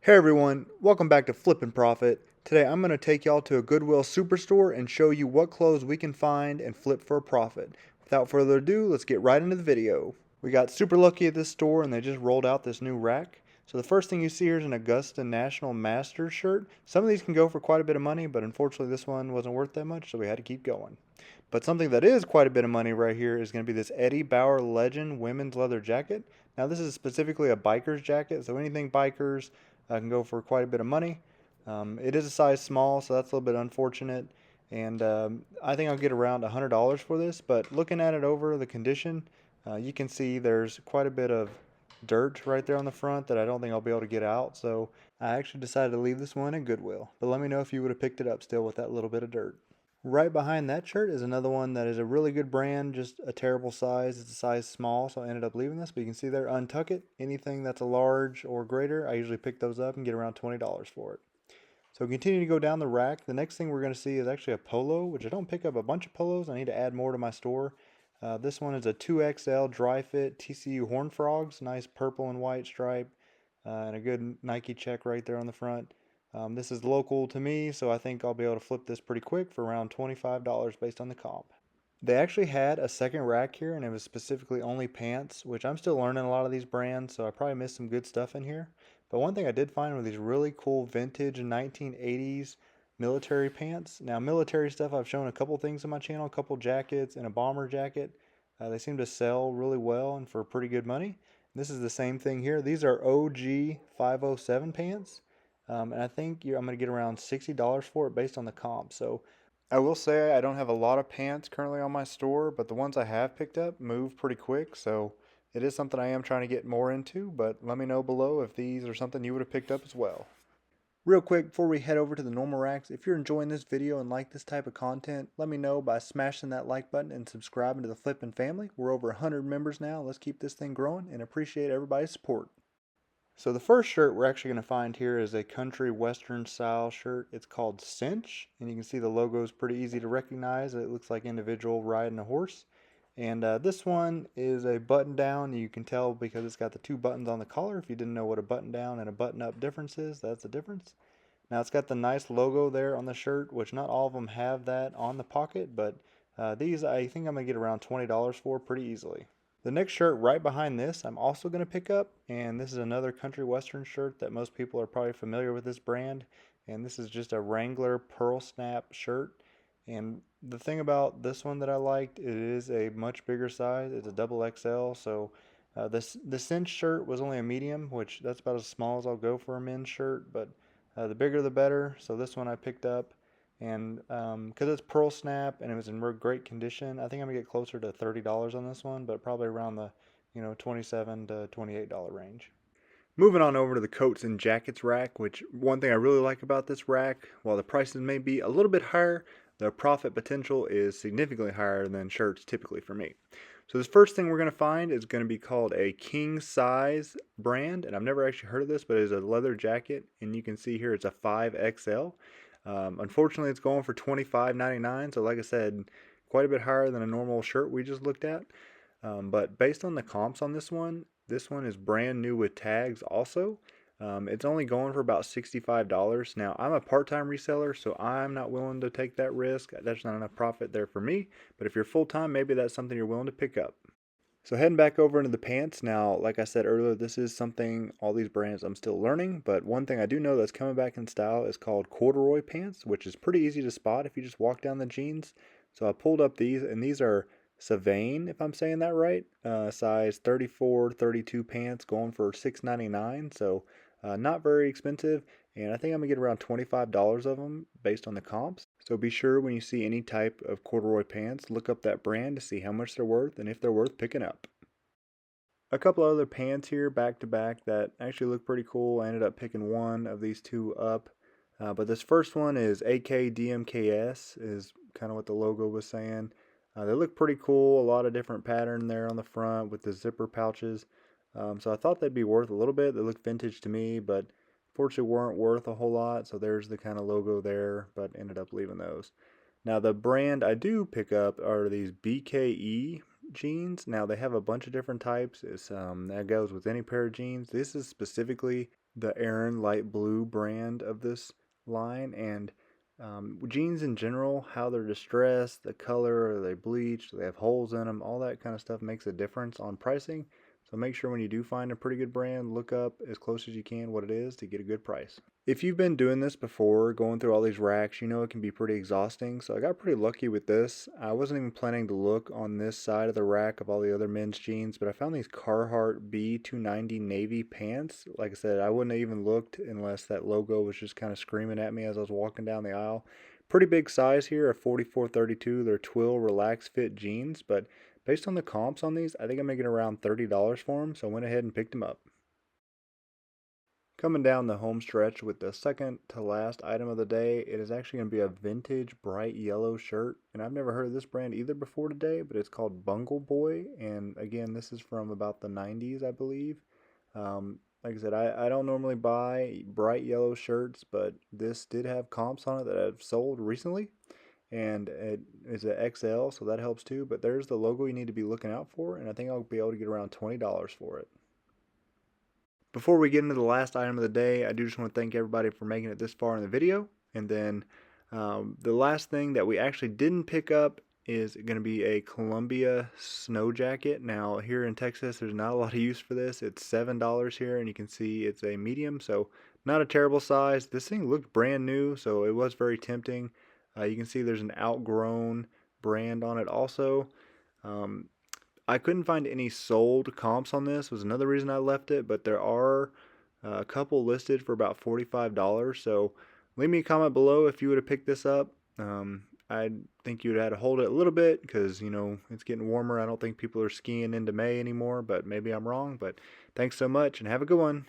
Hey everyone, welcome back to Flip and Profit. Today I'm going to take y'all to a Goodwill superstore and show you what clothes we can find and flip for a profit. Without further ado, let's get right into the video. We got super lucky at this store and they just rolled out this new rack. So the first thing you see here is an Augusta National Masters shirt. Some of these can go for quite a bit of money, but unfortunately this one wasn't worth that much, so we had to keep going. But something that is quite a bit of money right here is going to be this Eddie Bauer Legend women's leather jacket. Now this is specifically a biker's jacket, so anything bikers can go for quite a bit of money. It is a size small, so that's a little bit unfortunate. And I think I'll get around $100 for this. But looking at it over the condition, you can see there's quite a bit of dirt right there on the front that I don't think I'll be able to get out. So I actually decided to leave this one at Goodwill. But let me know if you would have picked it up still with that little bit of dirt. Right behind that shirt is another one that is a really good brand, just a terrible size. It's a size small, so I ended up leaving this. But you can see there, Untuck It. Anything that's a large or greater, I usually pick those up and get around $20 for it. So continue to go down the rack. The next thing we're going to see is actually a polo, which I don't pick up a bunch of polos. I need to add more to my store. This one is a 2XL dry fit TCU Horn Frogs, nice purple and white stripe, and a good Nike check right there on the front. This is local to me, so I think I'll be able to flip this pretty quick for around $25 based on the comp. They actually had a second rack here, and it was specifically only pants, which I'm still learning a lot of these brands, so I probably missed some good stuff in here. But one thing I did find were these really cool vintage 1980s military pants. Now, military stuff, I've shown a couple things on my channel, a couple jackets and a bomber jacket. They seem to sell really well and for pretty good money. This is the same thing here. These are OG 507 pants. And I think I'm going to get around $60 for it based on the comp. So I will say I don't have a lot of pants currently on my store, but the ones I have picked up move pretty quick. So it is something I am trying to get more into, but let me know below if these are something you would have picked up as well. Real quick before we head over to the normal racks, if you're enjoying this video and like this type of content, let me know by smashing that like button and subscribing to the Flippin' family. We're over 100 members now. Let's keep this thing growing and appreciate everybody's support. So the first shirt we're actually going to find here is a country western style shirt. It's called Cinch, and you can see the logo is pretty easy to recognize. It looks like individual riding a horse. And this one is a button down. You can tell because it's got the two buttons on the collar. If you didn't know what a button down and a button up difference is, that's the difference. Now it's got the nice logo there on the shirt, which not all of them have that on the pocket, but these I think I'm going to get around $20 for pretty easily. The next shirt right behind this I'm also going to pick up, and this is another country western shirt that most people are probably familiar with this brand, and this is just a Wrangler pearl snap shirt. And the thing about this one that I liked, it is a much bigger size. It's a double XL, so the cinch shirt was only a medium, which that's about as small as I'll go for a men's shirt, but the bigger the better. So this one I picked up, and because it's pearl snap and it was in great condition, I think I'm gonna get closer to $30 on this one, but probably around the $27 to $28 range. Moving on over to the coats and jackets rack, which one thing I really like about this rack, while the prices may be a little bit higher, the profit potential is significantly higher than shirts typically for me. So this first thing we're going to find is going to be called a king size brand, and I've never actually heard of this, but it is a leather jacket, and you can see here it's a 5XL. Unfortunately, it's going for $25.99, so like I said, quite a bit higher than a normal shirt we just looked at. But based on the comps on this one is brand new with tags also. It's only going for about $65. Now, I'm a part-time reseller, so I'm not willing to take that risk. There's not enough profit there for me. But if you're full-time, maybe that's something you're willing to pick up. So heading back over into the pants. Now, like I said earlier, this is something, all these brands I'm still learning. But one thing I do know that's coming back in style is called corduroy pants, which is pretty easy to spot if you just walk down the jeans. So I pulled up these, and these are Savane, if I'm saying that right, size 34, 32 pants going for $6.99. So not very expensive, and I think I'm gonna get around $25 of them based on the comps. So be sure when you see any type of corduroy pants, look up that brand to see how much they're worth and if they're worth picking up. A couple other pants here back to back that actually look pretty cool. I ended up picking one of these two up. But this first one is AKDMKS, is kind of what the logo was saying. They look pretty cool, a lot of different pattern there on the front with the zipper pouches. So I thought they'd be worth a little bit. They look vintage to me, but fortunately weren't worth a whole lot. So there's the kind of logo there, but ended up leaving those. Now the brand I do pick up are these BKE jeans. Now they have a bunch of different types. That goes with any pair of jeans. This is specifically the Aran light blue brand of this line, and jeans in general, how they're distressed, the color, are they bleached, do they have holes in them, all that kind of stuff makes a difference on pricing. So make sure when you do find a pretty good brand, look up as close as you can what it is to get a good price. If you've been doing this before, going through all these racks, you know it can be pretty exhausting. So I got pretty lucky with this. I wasn't even planning to look on this side of the rack of all the other men's jeans, but I found these Carhartt B290 navy pants. Like I said, I wouldn't have even looked unless that logo was just kind of screaming at me as I was walking down the aisle. Pretty big size here, a 44-32. They're twill relaxed fit jeans, but based on the comps on these, I think I'm making around $30 for them, so I went ahead and picked them up. Coming down the home stretch with the second to last item of the day, it is actually going to be a vintage bright yellow shirt. And I've never heard of this brand either before today, but it's called Bungle Boy. And again, this is from about the 90s, I believe. Like I said, I don't normally buy bright yellow shirts, but this did have comps on it that I've sold recently. And it is an XL, so that helps too. But there's the logo you need to be looking out for. And I think I'll be able to get around $20 for it. Before we get into the last item of the day, I do just want to thank everybody for making it this far in the video. And then the last thing that we actually didn't pick up is going to be a Columbia snow jacket. Now, here in Texas, there's not a lot of use for this. It's $7 here, and you can see it's a medium, so not a terrible size. This thing looked brand new, so it was very tempting. You can see there's an outgrown brand on it also. Um, I couldn't find any sold comps on this, was another reason I left it, but there are a couple listed for about $45. So leave me a comment below if you would have picked this up. I think you would have had to hold it a little bit because, you know, it's getting warmer. I don't think people are skiing into May anymore, but maybe I'm wrong. But thanks so much and have a good one.